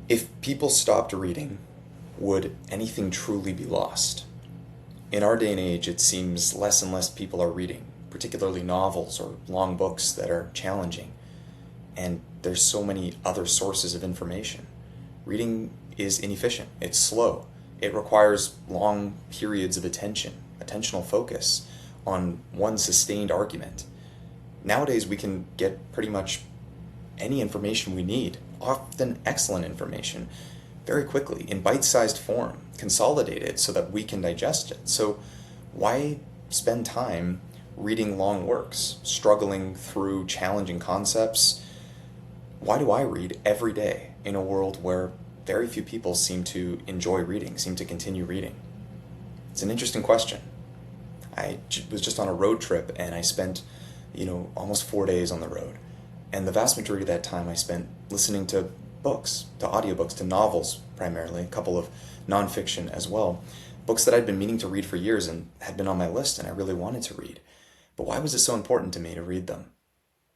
If people stopped reading, would anything truly be lost? In our day and age, it seems less and less people are reading, particularly novels or long books that are challenging. And there's so many other sources of information. Reading is inefficient, it's slow, it requires long periods of attentional focus on one sustained argument. Nowadays, we can get pretty much any information we need, often excellent information, very quickly in bite sized form, consolidated so that we can digest it. So, why spend time reading long works, struggling through challenging concepts? Why do I read every day in a world where very few people seem to enjoy reading, seem to continue reading? It's an interesting question. Was just on a road trip and I spent, almost 4 days on the road. And the vast majority of that time I spent listening to books, to audiobooks, to novels primarily, a couple of nonfiction as well. Books that I'd been meaning to read for years and had been on my list and I really wanted to read. But why was it so important to me to read them?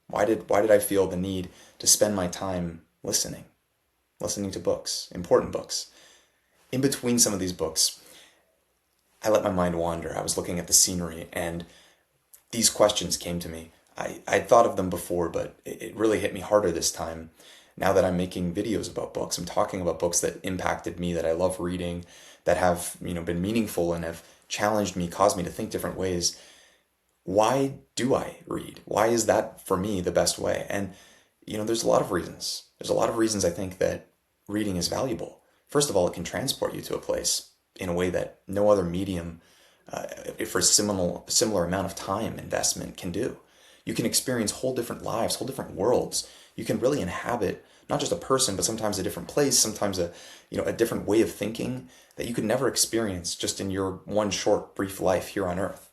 Why did I feel the need to spend my time listening to books, important books? In between some of these books, I let my mind wander. I was looking at the scenery and these questions came to me. I'd thought of them before, but it really hit me harder this time. Now that I'm making videos about books, I'm talking about books that impacted me, that I love reading, that have, been meaningful and have challenged me, caused me to think different ways. Why do I read? Why is that for me the best way? And, there's a lot of reasons. There's a lot of reasons I think that reading is valuable. First of all, it can transport you to a place in a way that no other medium, for a similar amount of time investment can do. You can experience whole different lives, whole different worlds. You can really inhabit not just a person, but sometimes a different place, sometimes a different way of thinking that you could never experience just in your one short, brief life here on Earth.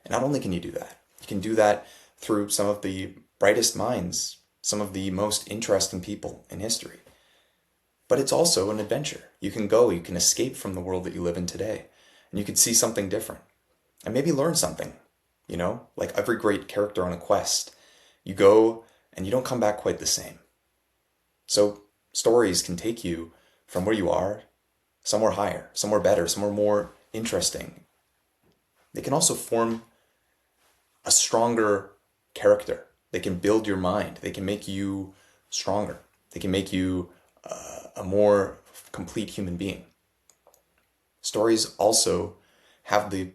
And not only can you do that, you can do that through some of the brightest minds, some of the most interesting people in history. But it's also an adventure. You can escape from the world that you live in today, and you can see something different, and maybe learn something, like every great character on a quest. You go and you don't come back quite the same. So stories can take you from where you are, somewhere higher, somewhere better, somewhere more interesting. They can also form a stronger character. They can build your mind. They can make you stronger. They can make you a more complete human being. Stories also have the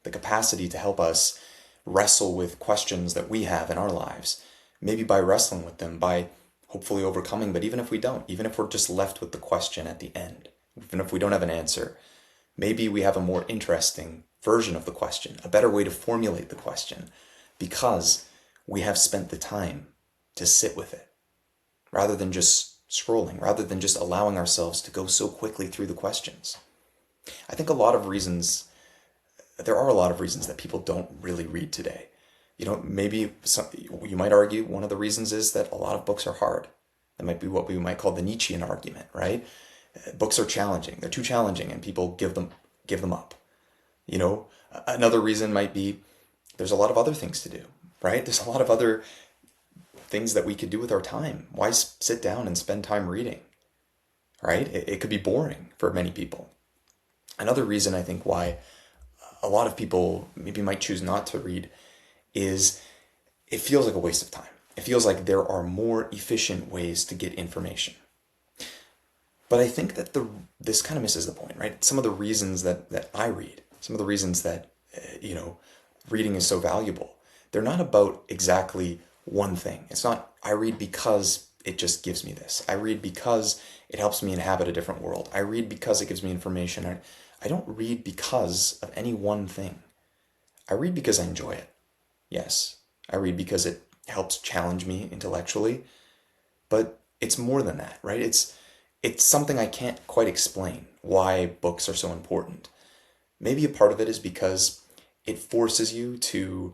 capacity to help us wrestle with questions that we have in our lives. Maybe by wrestling with them, by hopefully overcoming, but even if we don't, even if we're just left with the question at the end, even if we don't have an answer, maybe we have a more interesting version of the question, a better way to formulate the question, because we have spent the time to sit with it, rather than just scrolling, rather than just allowing ourselves to go so quickly through the questions. I think there are a lot of reasons that people don't really read today. Maybe you might argue one of the reasons is that a lot of books are hard. That might be what we might call the Nietzschean argument, right? Books are challenging. They're too challenging and people give them up. Another reason might be there's a lot of other things to do, right? There's a lot of other things that we could do with our time. Why sit down and spend time reading, right? It could be boring for many people. Another reason I think why a lot of people maybe might choose not to read is it feels like a waste of time. It feels like there are more efficient ways to get information. But I think that this kind of misses the point, right? Some of the reasons that I read, some of the reasons that, reading is so valuable, they're not about exactly one thing. It's not, I read because it just gives me this. I read because it helps me inhabit a different world. I read because it gives me information. I don't read because of any one thing. I read because I enjoy it. Yes, I read because it helps challenge me intellectually, but it's more than that, right? It's something I can't quite explain why books are so important. Maybe a part of it is because it forces you to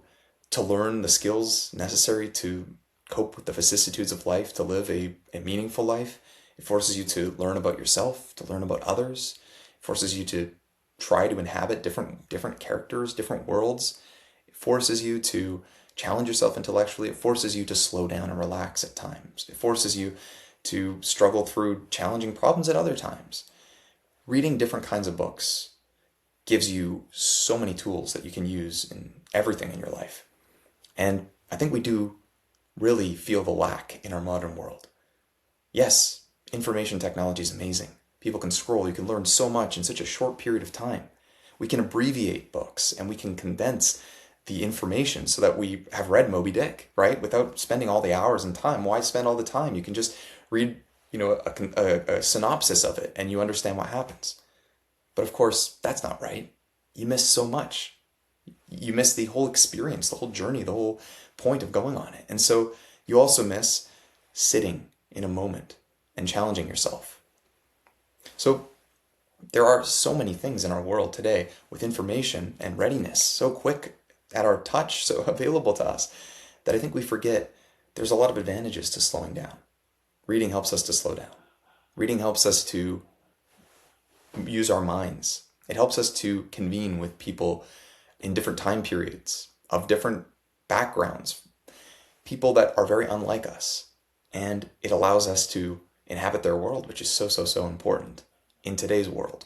learn the skills necessary to cope with the vicissitudes of life, to live a meaningful life. It forces you to learn about yourself, to learn about others. It forces you to try to inhabit different characters, different worlds. It forces you to challenge yourself intellectually. It forces you to slow down and relax at times. It forces you to struggle through challenging problems at other times. Reading different kinds of books gives you so many tools that you can use in everything in your life. And I think we do really feel the lack in our modern world. Yes, information technology is amazing. People can scroll, you can learn so much in such a short period of time. We can abbreviate books and we can condense the information so that we have read Moby Dick, right? Without spending all the hours and time. Why spend all the time? You can just read, a synopsis of it and you understand what happens. But of course, that's not right. You miss so much. You miss the whole experience, the whole journey, the whole point of going on it. And so you also miss sitting in a moment and challenging yourself. So there are so many things in our world today with information and readiness so quick at our touch, so available to us, that I think we forget there's a lot of advantages to slowing down. Reading helps us to slow down. Reading helps us to use our minds. It helps us to convene with people in different time periods, of different backgrounds, people that are very unlike us. And it allows us to inhabit their world, which is so important in today's world,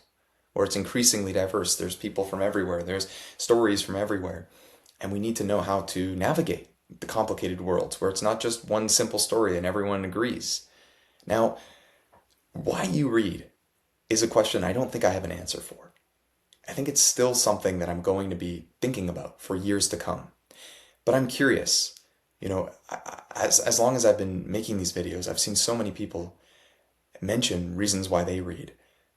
where it's increasingly diverse. There's people from everywhere. There's stories from everywhere. And we need to know how to navigate the complicated worlds where it's not just one simple story and everyone agrees. Now, why you read is a question I don't think I have an answer for. I think it's still something that I'm going to be thinking about for years to come. But I'm curious, as long as I've been making these videos, I've seen so many people mention reasons why they read.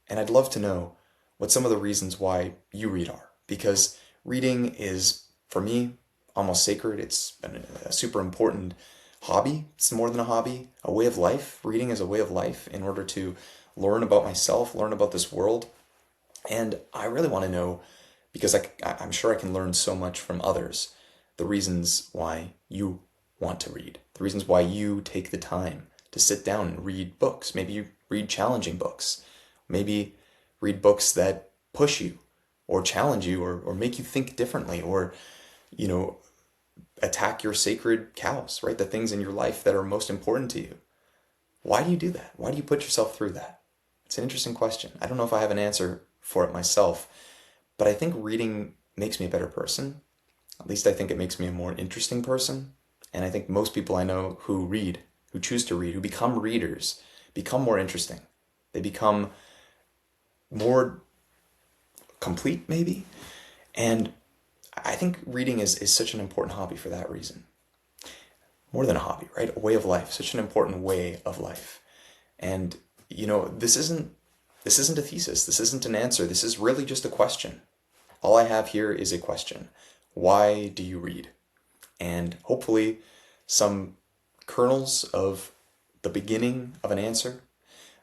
And I'd love to know what some of the reasons why you read are. Because reading is, for me, almost sacred. It's a super important hobby. It's more than a hobby, a way of life. Reading is a way of life in order to learn about myself, learn about this world. And I really want to know, because I'm sure I can learn so much from others, the reasons why you want to read, the reasons why you take the time to sit down and read books. Maybe you read challenging books. Maybe read books that push you or challenge you or make you think differently or, attack your sacred cows, right? The things in your life that are most important to you. Why do you do that? Why do you put yourself through that? It's an interesting question. I don't know if I have an answer for it myself, but I think reading makes me a better person. At least I think it makes me a more interesting person. And I think most people I know who read, who choose to read, who become readers, become more interesting. They become more complete, maybe. And I think reading is such an important hobby for that reason. More than a hobby, right? A way of life, such an important way of life. And, this isn't a thesis. This isn't an answer. This is really just a question. All I have here is a question. Why do you read? And hopefully some kernels of the beginning of an answer.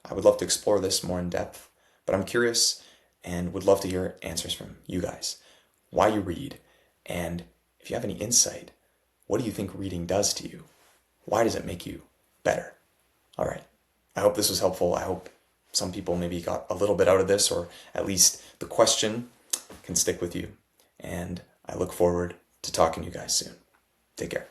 I would love to explore this more in depth, but I'm curious and would love to hear answers from you guys. Why you read, and if you have any insight, what do you think reading does to you? Why does it make you better? All right. I hope this was helpful. I hope some people maybe got a little bit out of this, or at least the question can stick with you. And I look forward to talking to you guys soon. Take care.